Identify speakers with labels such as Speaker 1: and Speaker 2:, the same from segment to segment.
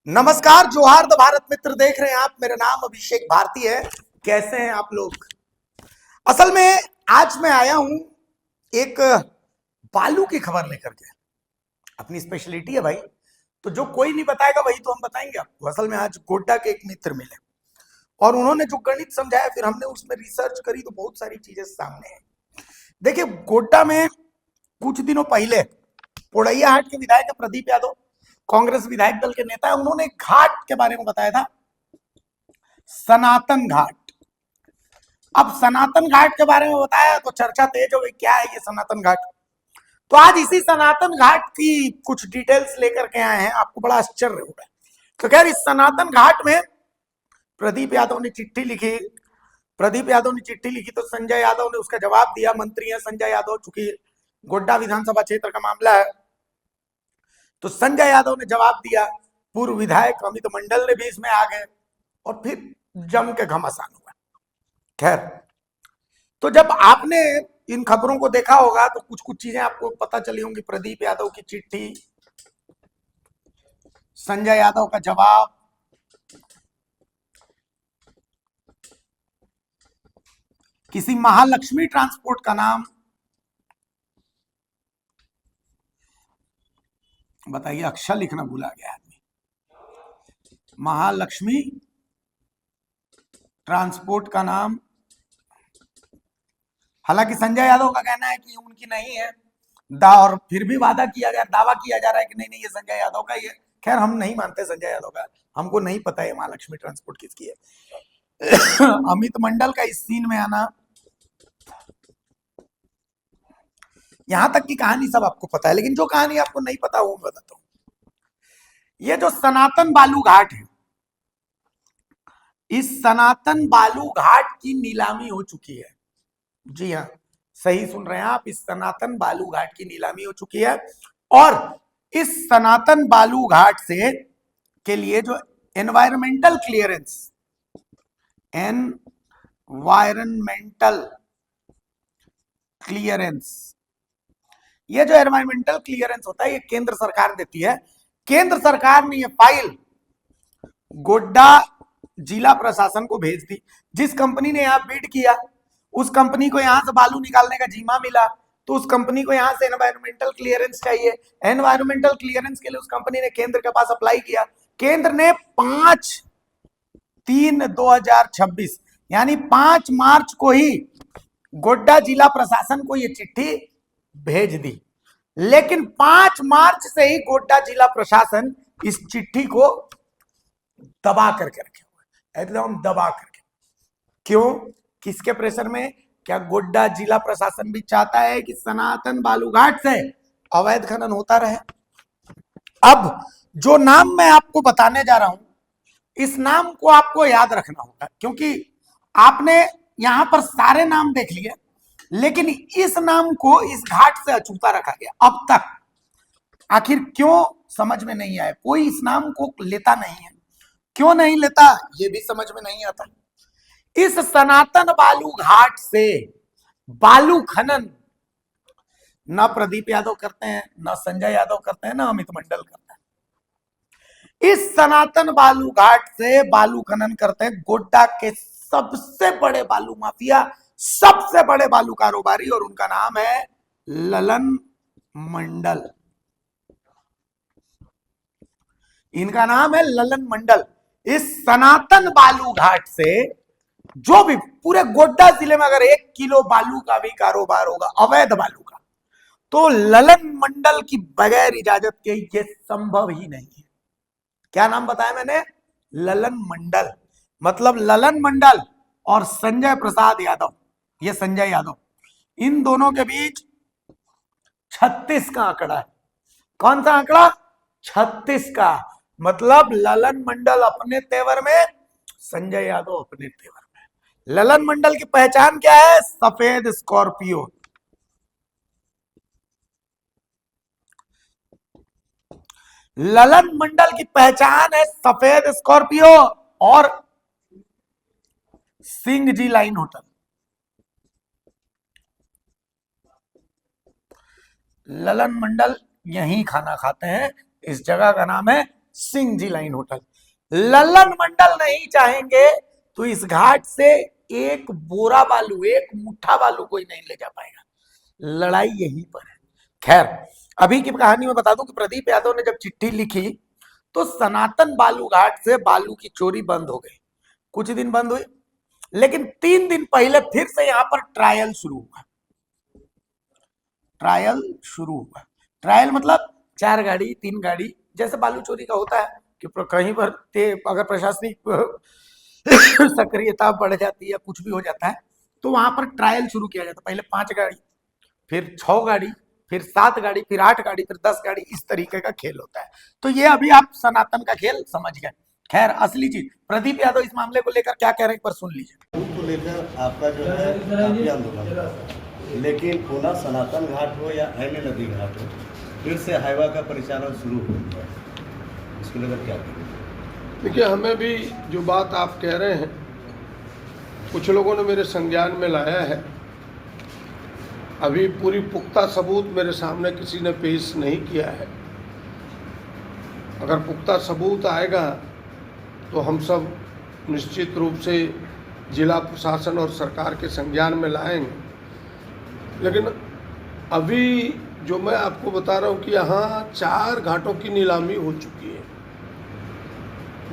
Speaker 1: नमस्कार, जोहार द भारत मित्र देख रहे हैं आप। मेरा नाम अभिषेक भारती है। कैसे हैं आप लोग? असल में आज मैं आया हूं एक बालू की खबर लेकर के। अपनी स्पेशलिटी है भाई, तो जो कोई नहीं बताएगा वही तो हम बताएंगे आपको। असल में आज गोड्डा के एक मित्र मिले और उन्होंने जो गणित समझाया, फिर हमने उसमें रिसर्च करी तो बहुत सारी चीजें सामने आई। देखिए, गोड्डा में कुछ दिनों पहले पोड़ैयाहाट के विधायक प्रदीप यादव, कांग्रेस विधायक दल के नेता है, उन्होंने घाट के बारे में बताया था, सनातन घाट। अब सनातन घाट के बारे में बताया तो चर्चा तेज हो गई, क्या है ये सनातन घाट। तो आज इसी सनातन घाट की कुछ डिटेल्स लेकर के आए हैं, आपको बड़ा आश्चर्य होगा। तो खैर, इस सनातन घाट में प्रदीप यादव ने चिट्ठी लिखी। तो संजय यादव ने उसका जवाब दिया। मंत्री है संजय यादव, चूंकि गोड्डा विधानसभा क्षेत्र का मामला है तो संजय यादव ने जवाब दिया। पूर्व विधायक अमित मंडल ने भी इसमें आ गए और फिर जम के घमासान हुआ। खैर, तो जब आपने इन खबरों को देखा होगा तो कुछ कुछ चीजें आपको पता चली होंगी। प्रदीप यादव की चिट्ठी, संजय यादव का जवाब, किसी महालक्ष्मी ट्रांसपोर्ट का नाम। बताइए, अक्षर लिखना भूला गया आदमी। महालक्ष्मी ट्रांसपोर्ट का नाम। हालांकि संजय यादव का कहना है कि उनकी नहीं है, और फिर भी दावा किया जा रहा है कि नहीं नहीं, ये संजय यादव का ही है। खैर, हम नहीं मानते संजय यादव का, हमको नहीं पता है महालक्ष्मी ट्रांसपोर्ट किसकी है। अमित मंडल का इस सीन में आना, यहां तक की कहानी सब आपको पता है, लेकिन जो कहानी आपको नहीं पता वो मैं बताता हूं। ये जो सनातन बालू घाट है, इस सनातन बालू घाट की नीलामी हो चुकी है। जी हाँ, सही सुन रहे हैं आप, इस सनातन बालू घाट की नीलामी हो चुकी है। और इस सनातन बालू घाट से के लिए जो एनवायरमेंटल क्लियरेंस, ये जो एनवायरमेंटल क्लियरेंस होता है, ये केंद्र सरकार देती है। केंद्र सरकार ने ये फाइल गोड्डा जिला प्रशासन को भेज दी। जिस कंपनी ने यहां बिड किया, उस कंपनी को यहां से बालू निकालने का जिम्मा मिला, तो उस कंपनी को यहां से एनवायरमेंटल क्लियरेंस चाहिए। एनवायरमेंटल क्लियरेंस के लिए उस कंपनी ने केंद्र के पास अप्लाई किया। केंद्र ने 5/3/2026 यानी 5 मार्च को ही गोड्डा जिला प्रशासन को यह चिट्ठी भेज दी। लेकिन 5 मार्च से ही गोड्डा जिला प्रशासन इस चिट्ठी को दबा करके रखे हुए, एकदम दबा करके। क्यों? किसके प्रेशर में? क्या गोड्डा जिला प्रशासन भी चाहता है कि सनातन बालू घाट से अवैध खनन होता रहे? अब जो नाम मैं आपको बताने जा रहा हूं, इस नाम को आपको याद रखना होगा, क्योंकि आपने यहां पर सारे नाम देख लिए, लेकिन इस नाम को इस घाट से अछूता रखा गया अब तक। आखिर क्यों, समझ में नहीं आया। कोई इस नाम को लेता नहीं है, क्यों नहीं लेता ये भी समझ में नहीं आता। इस सनातन बालू घाट से बालू खनन न प्रदीप यादव करते हैं, न संजय यादव करते हैं, न अमित मंडल करते हैं। इस सनातन बालू घाट से बालू खनन करते हैं गोड्डा के सबसे बड़े बालू माफिया, सबसे बड़े बालू कारोबारी, और उनका नाम है ललन मंडल। इनका नाम है ललन मंडल। इस सनातन बालू घाट से जो भी पूरे गोड्डा जिले में अगर 1 किलो बालू का भी कारोबार होगा, अवैध बालू का, तो ललन मंडल की बगैर इजाजत के ये संभव ही नहीं है। क्या नाम बताया मैंने? ललन मंडल। मतलब ललन मंडल और संजय प्रसाद यादव, ये संजय यादव, इन दोनों के बीच 36 का आंकड़ा है। कौन सा आंकड़ा? 36 का। मतलब ललन मंडल अपने तेवर में, संजय यादव अपने तेवर में। ललन मंडल की पहचान क्या है? सफेद स्कॉर्पियो। ललन मंडल की पहचान है सफेद स्कॉर्पियो और सिंह जी लाइन होटल। ललन मंडल यहीं खाना खाते हैं। इस जगह का नाम है सिंह जी लाइन होटल। लल्लन मंडल नहीं चाहेंगे तो इस घाट से एक बोरा बालू, एक मुट्ठा बालू कोई नहीं ले जा पाएगा। लड़ाई यहीं पर है। खैर, अभी की कहानी में बता दूं कि प्रदीप यादव ने जब चिट्ठी लिखी तो सनातन बालू घाट से बालू की चोरी बंद हो गई। कुछ दिन बंद हुई, लेकिन 3 दिन पहले फिर से यहां पर ट्रायल शुरू हुआ। ट्रायल मतलब 4 गाड़ी 3 गाड़ी, जैसे बालू चोरी का होता है कि कहीं पर अगर प्रशासनिक सक्रियता बढ़ जाती है, कुछ भी हो जाता है, तो वहां पर ट्रायल शुरू किया जाता है। पहले 5 गाड़ी, फिर 6 गाड़ी, फिर 7 गाड़ी, फिर 8 गाड़ी, फिर 10 गाड़ी, इस तरीके का खेल होता है। तो ये अभी आप सनातन का खेल समझ गए। खैर, असली चीज प्रदीप यादव इस मामले को लेकर क्या कह रहे हैं, एक बार सुन लीजिए।
Speaker 2: को लेकर आपका जो है काफी आंदोलन, लेकिन पुनः सनातन घाट हो या अन्य नदी घाट हो, फिर से हाईवा का परिचालन शुरू हो गया, इसको लेकर क्या करें?
Speaker 3: देखिए, हमें भी जो बात आप कह रहे हैं कुछ लोगों ने मेरे संज्ञान में लाया है। अभी पूरी पुख्ता सबूत मेरे सामने किसी ने पेश नहीं किया है। अगर पुख्ता सबूत आएगा तो हम सब निश्चित रूप से जिला प्रशासन और सरकार के संज्ञान में लाएंगे। लेकिन अभी जो मैं आपको बता रहा हूँ कि यहाँ 4 घाटों की नीलामी हो चुकी है।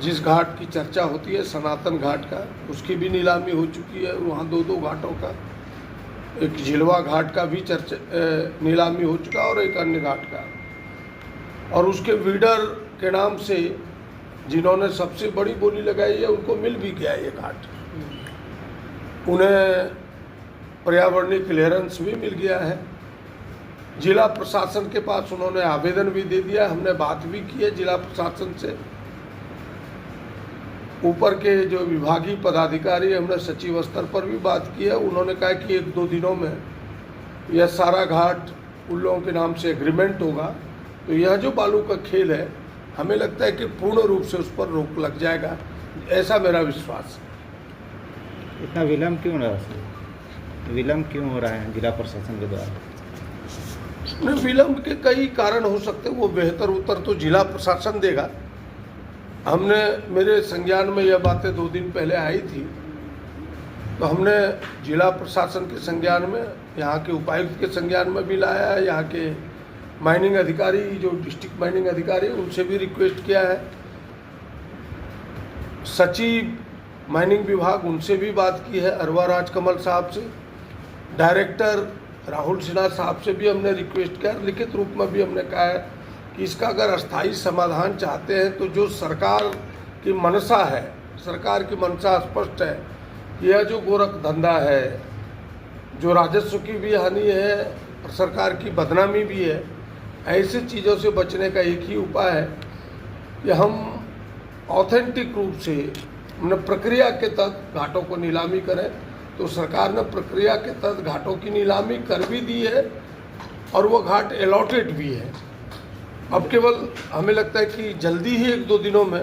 Speaker 3: जिस घाट की चर्चा होती है सनातन घाट का, उसकी भी नीलामी हो चुकी है। वहाँ 2-2 घाटों का, एक झिलवा घाट का भी नीलामी हो चुका और एक अन्य घाट का। और उसके वीडर के नाम से जिन्होंने सबसे बड़ी बोली लगाई है उनको मिल भी गया ये घाट। उन्हें पर्यावरणीय क्लियरेंस भी मिल गया है। जिला प्रशासन के पास उन्होंने आवेदन भी दे दिया। हमने बात भी की है जिला प्रशासन से। ऊपर के जो विभागीय पदाधिकारी, हमने सचिव स्तर पर भी बात की है। उन्होंने कहा कि 1-2 दिनों में यह सारा घाट उन लोगों के नाम से एग्रीमेंट होगा। तो यह जो बालू का खेल है, हमें लगता है कि पूर्ण रूप से उस पर रोक लग जाएगा, ऐसा मेरा विश्वास है।
Speaker 4: इतना विलम्ब क्यों हो रहा है जिला प्रशासन के द्वारा?
Speaker 3: विलम्ब के कई कारण हो सकते हैं, वो बेहतर उत्तर तो जिला प्रशासन देगा। हमने, मेरे संज्ञान में यह बातें 2 दिन पहले आई थी, तो हमने जिला प्रशासन के संज्ञान में, यहाँ के उपायुक्त के संज्ञान में भी लाया है। यहाँ के माइनिंग अधिकारी, जो डिस्ट्रिक्ट माइनिंग अधिकारी, उनसे भी रिक्वेस्ट किया है। सचिव माइनिंग विभाग, उनसे भी बात की है, अरवा राजकमल साहब से। डायरेक्टर राहुल सिन्हा साहब से भी हमने रिक्वेस्ट किया। लिखित रूप में भी हमने कहा है कि इसका अगर अस्थायी समाधान चाहते हैं तो जो सरकार की मंशा है, सरकार की मंशा स्पष्ट है। यह जो गोरख धंधा है, जो राजस्व की भी हानि है और सरकार की बदनामी भी है, ऐसी चीज़ों से बचने का एक ही उपाय है कि हम ऑथेंटिक रूप से हमने प्रक्रिया के तहत घाटों को नीलामी करें। तो सरकार ने प्रक्रिया के तहत घाटों की नीलामी कर भी दी है और वो घाट अलॉटेड भी है। अब केवल हमें लगता है कि जल्दी ही 1-2 दिनों में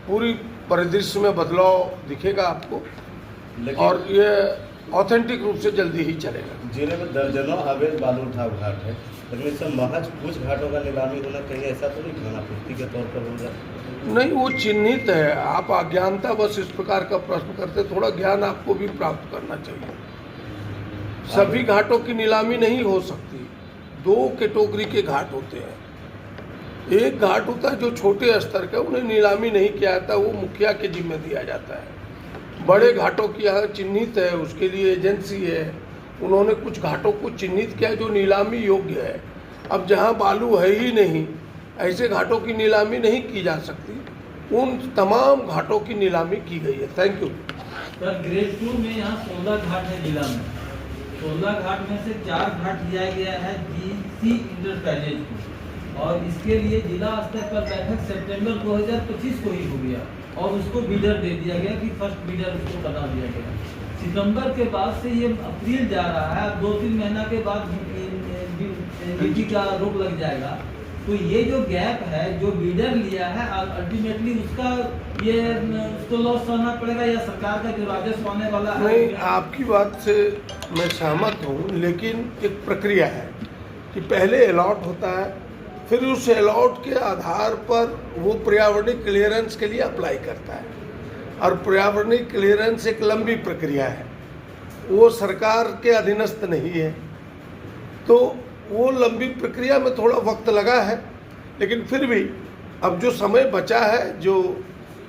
Speaker 3: पूरी परिदृश्य में बदलाव दिखेगा आपको, और ये ऑथेंटिक रूप से जल्दी ही चलेगा।
Speaker 2: जिले में दर्जनों अवैध बालू उठाव घाट है, लेकिन इसमें महज कुछ घाटों का नीलामी होना, कहीं ऐसा तो नहीं खानापूर्ति के तौर पर होगा?
Speaker 3: नहीं, वो चिन्हित है। आप अज्ञानता बस इस प्रकार का प्रश्न करते, थोड़ा ज्ञान आपको भी प्राप्त करना चाहिए। सभी घाटों की नीलामी नहीं हो सकती। 2 कैटेगरी के घाट होते हैं। एक घाट होता है जो छोटे स्तर का, उन्हें नीलामी नहीं किया जाता, वो मुखिया के जिम्मे दिया जाता है। बड़े घाटों की यहाँ चिन्हित है, उसके लिए एजेंसी है। उन्होंने कुछ घाटों को चिन्हित किया जो नीलामी योग्य है। अब जहाँ बालू है ही नहीं, ऐसे घाटों की नीलामी नहीं की जा सकती। उन तमाम घाटों की नीलामी की गई है। Thank you
Speaker 5: sir. ग्रेड 2 में यहाँ 16 घाट है जिला में। 16 घाट में से 4 घाट दिया गया है GC इंटरप्राइजेज को, और इसके लिए जिला स्तर पर बैठक सितंबर 2025 को ही हो गया और उसको बीडर दे दिया गया कि फर्स्ट बीडर उसको बता दिया गया। सितंबर के बाद से ये अप्रैल जा रहा है। अब 2-3 महीना के बाद ड्यूटी का रोक लग जाएगा। तो ये जो गैप है, जो बीडर लिया है, अल्टीमेटली उसका ये उसको लॉस सहना पड़ेगा या सरकार का जो राजस्व आने वाला है?
Speaker 3: नहीं, आपकी बात से मैं सहमत हूँ, लेकिन एक प्रक्रिया है कि पहले अलॉट होता है, फिर उस अलॉट के आधार पर वो पर्यावरणीय क्लियरेंस के लिए अप्लाई करता है, और पर्यावरणीय क्लियरेंस एक लंबी प्रक्रिया है, वो सरकार के अधीनस्थ नहीं है, तो वो लंबी प्रक्रिया में थोड़ा वक्त लगा है। लेकिन फिर भी अब जो समय बचा है, जो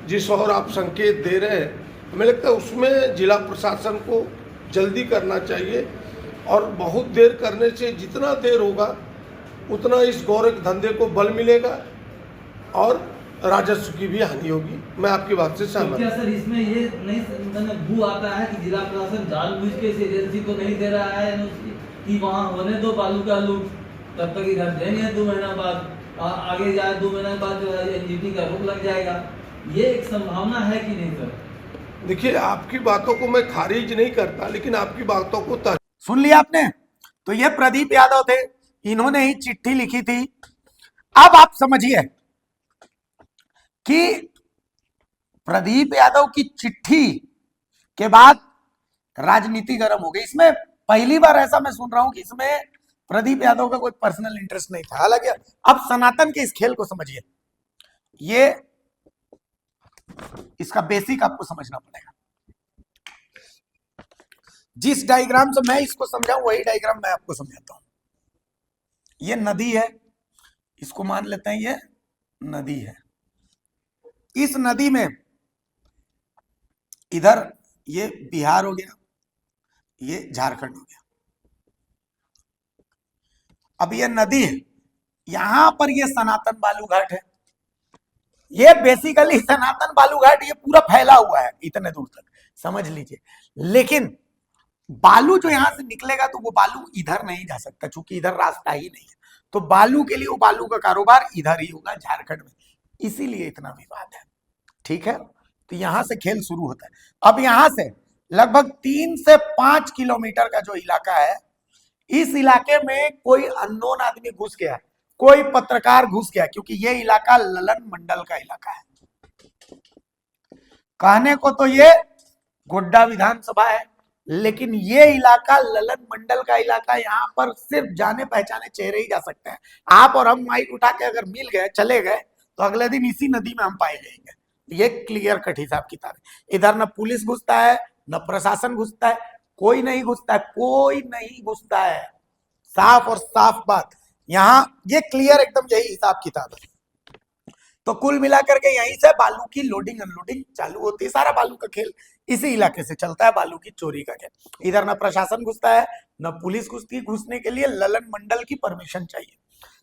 Speaker 3: जिस और आप संकेत दे रहे हैं, हमें लगता है उसमें जिला प्रशासन को जल्दी करना चाहिए, और बहुत देर करने से जितना देर होगा उतना इस गौरव धंधे को बल मिलेगा और राजस्व की भी हानि होगी। मैं आपकी बात से
Speaker 5: तो
Speaker 3: सहमत
Speaker 5: क्या सर इसमें ये नहीं भू आता है कि जिला प्रशासन जानबूझ के इस एजेंसी को नहीं दे रहा है कि वहाँ होने दो बालू का लूट, तब तक इधर देंगे 2 महीना बाद, आगे जाए 2 महीने बाद एनजीटी का रोक लग जाएगा, ये एक संभावना है कि नहीं सर?
Speaker 3: देखिए, आपकी बातों को मैं खारिज नहीं करता, लेकिन आपकी बातों को
Speaker 1: सुन लिया आपने। तो ये प्रदीप यादव थे, इन्होंने ही चिट्ठी लिखी थी। अब आप समझिए कि प्रदीप यादव की चिट्ठी के बाद राजनीति गर्म हो गई। इसमें पहली बार ऐसा मैं सुन रहा हूं कि इसमें प्रदीप यादव का कोई पर्सनल इंटरेस्ट नहीं था। हालांकि अब सनातन के इस खेल को समझिए, ये इसका बेसिक आपको समझना पड़ेगा। जिस डायग्राम से मैं इसको समझाऊं वही डायग्राम मैं आपको समझाता हूं। ये नदी है, इसको मान लेते हैं ये नदी है। इस नदी में इधर ये बिहार हो गया, ये झारखंड हो गया। अब ये नदी है, यहां पर ये सनातन बालू घाट है। ये बेसिकली सनातन बालू घाट ये पूरा फैला हुआ है इतने दूर तक, समझ लीजिए। लेकिन बालू जो यहां से निकलेगा तो वो बालू इधर नहीं जा सकता, क्योंकि इधर रास्ता ही नहीं है। तो बालू के लिए वो बालू का कारोबार इधर ही होगा, झारखंड में। इसीलिए इतना विवाद है, ठीक है। तो यहां से खेल शुरू होता है। अब यहां से लगभग 3 से 5 किलोमीटर का जो इलाका है, इस इलाके में कोई अननोन आदमी घुस गया, कोई पत्रकार घुस गया, क्योंकि ये इलाका ललन मंडल का इलाका है। कहने को तो ये गोड्डा विधानसभा है, लेकिन ये इलाका ललन मंडल का इलाका। यहाँ पर सिर्फ जाने पहचाने चेहरे ही जा सकते हैं। आप और हम माइक उठा के अगर मिल गए, चले गए, तो अगले दिन इसी नदी में हम पाए जाएंगे। ये क्लियर कट हिसाब किताब है। इधर न पुलिस घुसता है, न प्रशासन घुसता है, कोई नहीं घुसता है, कोई नहीं घुसता है। साफ और साफ बात, यहाँ ये क्लियर एकदम यही हिसाब किताब है। तो कुल मिलाकर के यहीं से बालू की लोडिंग अनलोडिंग चालू होती है। सारा बालू का खेल इसी इलाके से चलता है, बालू की चोरी का खेल। इधर न प्रशासन घुसता है, न पुलिस घुसती। घुसने के लिए ललन मंडल की परमिशन चाहिए।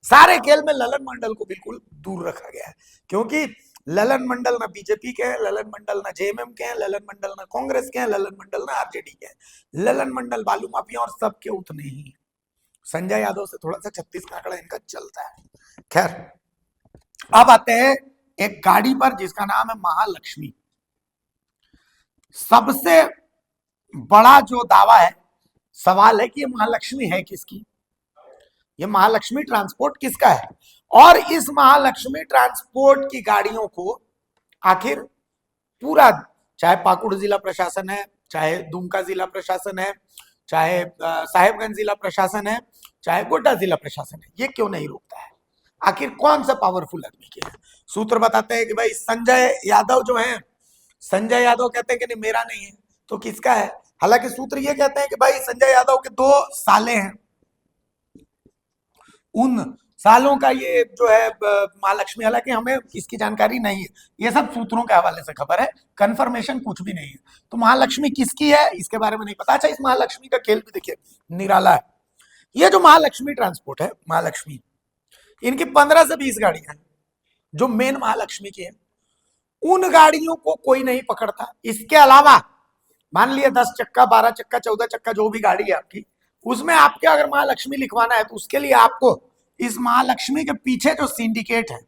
Speaker 1: सारे खेल में ललन मंडल को बिल्कुल दूर रखा गया है, क्योंकि ललन मंडल ना बीजेपी के हैं, ललन मंडल ना जेएमएम के हैं, ललन मंडल ना कांग्रेस के हैं, ललन मंडल ना आरजेडी के हैं। ललन मंडल बालू माफिया और सबके उतने ही। संजय यादव से थोड़ा सा 36 का आंकड़ा इनका चलता है। खैर, अब आते हैं एक गाड़ी पर जिसका नाम है महालक्ष्मी। सबसे बड़ा जो दावा है, सवाल है कि ये महालक्ष्मी है किसकी, ये महालक्ष्मी ट्रांसपोर्ट किसका है। और इस महालक्ष्मी ट्रांसपोर्ट की गाड़ियों को आखिर पूरा, चाहे पाकुड़ जिला प्रशासन है, चाहे दुमका जिला प्रशासन है, चाहे साहेबगंज जिला प्रशासन है, चाहे गोड्डा जिला प्रशासन है, ये क्यों नहीं रोकता है? आखिर कौन सा पावरफुल आदमी के है? सूत्र बताते हैं कि भाई संजय यादव जो है, संजय यादव कहते हैं कि नहीं मेरा नहीं है, तो किसका है? हालांकि सूत्र ये कहते हैं कि भाई संजय यादव के 2 साले हैं, उन सालों का ये जो है महालक्ष्मी, हालांकि हमें इसकी जानकारी नहीं है, ये सब सूत्रों के हवाले से खबर है, कंफर्मेशन कुछ भी नहीं है। तो महालक्ष्मी किसकी है इसके बारे में नहीं पता। अच्छा, इस महालक्ष्मी का खेल भी देखिए निराला है। ये जो महालक्ष्मी ट्रांसपोर्ट है, महालक्ष्मी, इनकी 15 से 20 गाड़ियां हैं जो मेन महालक्ष्मी की है। उन गाड़ियों को कोई नहीं पकड़ता। इसके अलावा मान लिया 10 चक्का, 12 चक्का, 14 चक्का जो भी गाड़ी है आपकी, उसमें आपके अगर महालक्ष्मी लिखवाना है तो उसके लिए आपको इस महालक्ष्मी के पीछे जो सिंडिकेट है,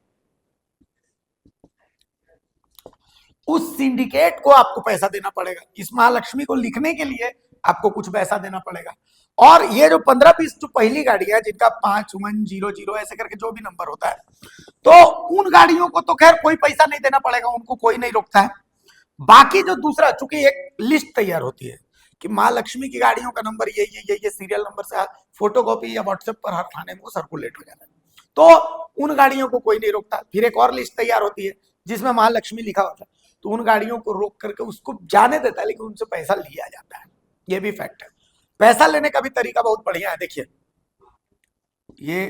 Speaker 1: उस सिंडिकेट को आपको पैसा देना पड़ेगा। इस महालक्ष्मी को लिखने के लिए आपको कुछ पैसा देना पड़ेगा। और ये जो 15-20 जो पहली गाड़ियां है जिनका 5100 ऐसे करके जो भी नंबर होता है, तो उन गाड़ियों को तो खैर कोई पैसा नहीं देना पड़ेगा, उनको कोई नहीं रोकता है। बाकी जो दूसरा, चूंकि एक लिस्ट तैयार होती है कि महालक्ष्मी की गाड़ियों का नंबर ये सीरियल नंबर से फोटोकॉपी या व्हाट्सएप पर हर थाने में सर्कुलेट हो जाता है। तो उन गाड़ियों को कोई नहीं रोकता। फिर एक और लिस्ट तैयार होती है जिसमें महालक्ष्मी लिखा होता है, तो उन गाड़ियों को रोक करके उसको जाने देता है, लेकिन उनसे पैसा लिया जाता है। ये भी फैक्ट है। पैसा लेने का भी तरीका बहुत बढ़िया है। देखिए, ये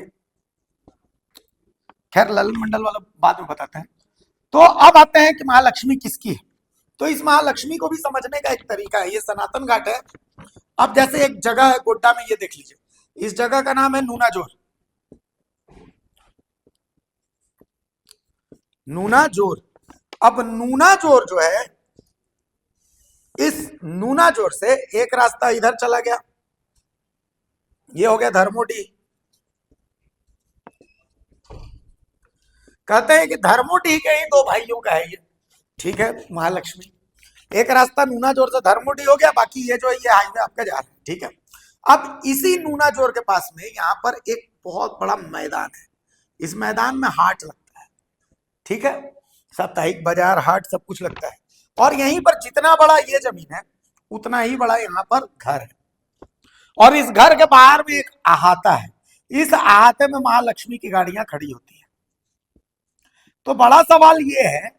Speaker 1: खैर ललन मंडल वाला बाद में बताते हैं। तो अब आते हैं कि महालक्ष्मी किसकी है। तो इस महालक्ष्मी को भी समझने का एक तरीका है। ये सनातन घाट है। अब जैसे एक जगह है गोड्डा में, ये देख लीजिए, इस जगह का नाम है नूनाजोर। नूनाजोर। अब नूनाजोर जो है, इस नूनाजोर से एक रास्ता इधर चला गया, ये हो गया धर्मोडी। कहते हैं कि धर्मोडी के ही दो भाइयों का है ये, ठीक है, महालक्ष्मी। एक रास्ता नूनाजोर से धर्मोडी हो गया, बाकी ये जो है ये हाईवे आपका जा रहा है, ठीक है। अब इसी नूनाजोर के पास में यहाँ पर एक बहुत बड़ा मैदान है। इस मैदान में हाट लगता है, ठीक है, साप्ताहिक बाजार, हाट, सब कुछ लगता है। और यहीं पर जितना बड़ा ये जमीन है उतना ही बड़ा यहाँ पर घर है। और इस घर के बाहर में एक अहाता है। इस अहाते में महालक्ष्मी की गाड़ियां खड़ी होती है। तो बड़ा सवाल ये है,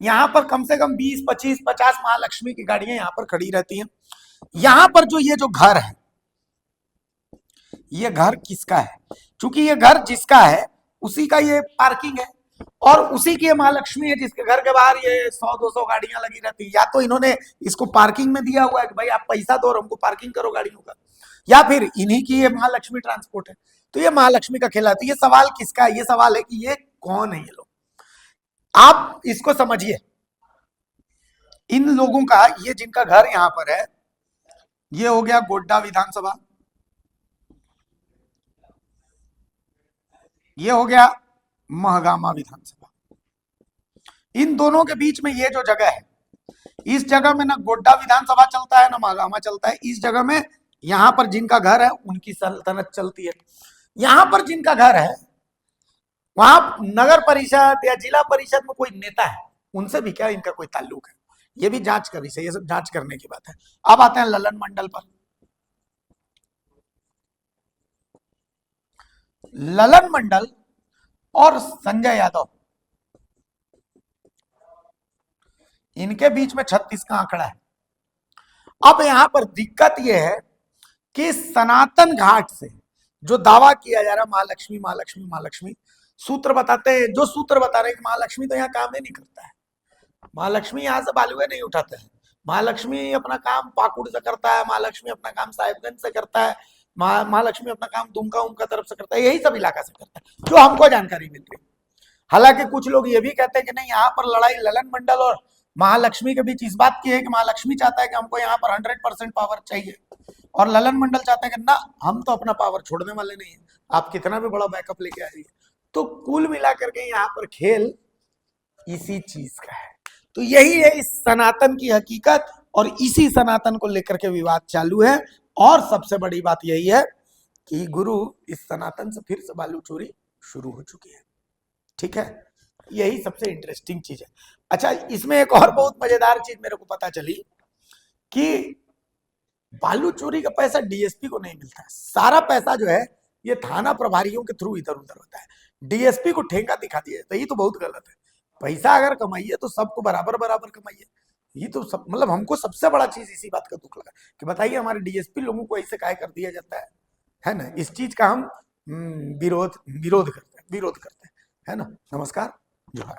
Speaker 1: यहां पर कम से कम 20, 25, 50 महालक्ष्मी की गाड़ियां यहां पर खड़ी रहती हैं। यहां पर जो ये जो घर है, ये घर किसका है? क्योंकि ये घर जिसका है उसी का ये पार्किंग है, और उसी की ये महालक्ष्मी है जिसके घर के बाहर ये 100-200 गाड़ियां लगी रहती है। या तो इन्होंने इसको पार्किंग में दिया हुआ है कि भाई आप पैसा दो और हमको पार्किंग करो गाड़ियों का, या फिर इन्हीं की ये महालक्ष्मी ट्रांसपोर्ट है। तो ये महालक्ष्मी का खेल आता है। ये सवाल किसका है? ये सवाल है कि ये कौन है ये लोग। आप इसको समझिए, इन लोगों का, ये जिनका घर यहां पर है, ये हो गया गोड्डा विधानसभा, ये हो गया महगामा विधानसभा। इन दोनों के बीच में ये जो जगह है, इस जगह में ना गोड्डा विधानसभा चलता है ना महगामा चलता है। इस जगह में यहां पर जिनका घर है उनकी सल्तनत चलती है। यहां पर जिनका घर है वहां नगर परिषद या जिला परिषद में कोई नेता है, उनसे भी क्या इनका कोई ताल्लुक है? ये भी जांच कर रही है, ये सब जांच करने की बात है। अब आते हैं ललन मंडल पर। ललन मंडल और संजय यादव, इनके बीच में 36 का आंकड़ा है। अब यहां पर दिक्कत यह है कि सनातन घाट से जो दावा किया जा रहा महालक्ष्मी महालक्ष्मी महालक्ष्मी, सूत्र बताते हैं, जो सूत्र बता रहे हैं कि महालक्ष्मी तो यहाँ काम ही नहीं करता है। महालक्ष्मी यहाँ से बालुए नहीं उठाते हैं। महालक्ष्मी अपना काम पाकुड़ से करता है, महालक्ष्मी अपना काम साहिबगंज से करता है, महालक्ष्मी अपना काम दुमका उमका तरफ से करता है, यही सब इलाका से करता है, जो हमको जानकारी मिल रही है। हालांकि कुछ लोग ये भी कहते हैं कि नहीं, यहाँ पर लड़ाई ललन मंडल और महालक्ष्मी के बीच इस बात की है कि महालक्ष्मी चाहता है कि हमको यहाँ पर 100% पावर चाहिए, और ललन मंडल चाहता है कि ना, हम तो अपना पावर छोड़ने वाले नहीं है, आप कितना भी बड़ा बैकअप लेके आइए। तो कुल मिलाकर के यहाँ पर खेल इसी चीज का है। तो यही है इस सनातन की हकीकत, और इसी सनातन को लेकर के विवाद चालू है। और सबसे बड़ी बात यही है कि गुरु इस सनातन से फिर से बालू चोरी शुरू हो चुकी है, ठीक है। यही सबसे इंटरेस्टिंग चीज है। अच्छा, इसमें एक और बहुत मजेदार चीज मेरे को पता चली कि बालू चोरी का पैसा डीएसपी को नहीं मिलता है। सारा पैसा जो है ये थाना प्रभारियों के थ्रू इधर उधर होता है। डीएसपी को ठेका दिखा दिया जाता है। ये तो बहुत गलत है। पैसा अगर कमाइए तो सबको बराबर बराबर कमाइए। ये तो सब, मतलब हमको सबसे बड़ा चीज इसी बात का दुख लगा कि बताइए हमारे डीएसपी लोगों को ऐसे काहे कर दिया जाता है ना। इस चीज का हम विरोध करते हैं, है ना। नमस्कार, जोहार।